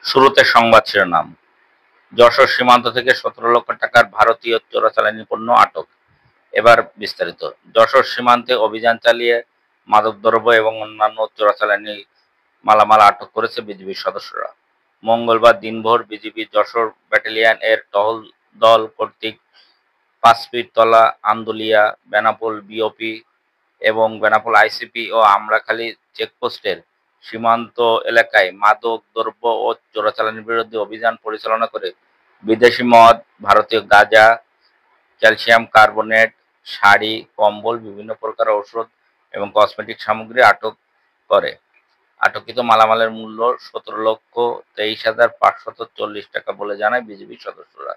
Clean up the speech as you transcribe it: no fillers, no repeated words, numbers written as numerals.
শুরুতে সংবাদ শিরোনাম। যশোর সীমান্ত থেকে ১৭ লক্ষ টাকার ভারতীয় চোরাচালানি পণ্য আটক। এবার বিস্তারিত। যশোর সীমান্তে অভিযান চালিয়ে মাদকদ্রব্য এবং অন্যান্য চোরাচালানি মালামাল আটক করেছে বিজিবির সদস্যরা। মঙ্গলবার দিনভর বিজিবি যশোর ব্যাটালিয়ন এর টহল দল কর্তৃক পাঁচপীরতলা, আন্দুলিয়া, বেনাপোল বিওপি এবং বেনাপোল আইসিপি ও আমড়াখালী চেকপোস্টের সীমান্ত এলাকায় মাদক দ্রব্য ও চোরাচালানির বিরুদ্ধে অভিযান পরিচালনা করে বিদেশি মদ, ভারতীয় গাঁজা, ক্যালসিয়াম কার্বনেট, শাড়ি, কম্বল, বিভিন্ন প্রকার ঔষধ এবং কসমেটিক সামগ্রী আটক করে। আটককৃত মালামালের মূল্য ১৭,২৩,৫৪০ টাকা বলে জানায় বিজিবির সদস্যরা।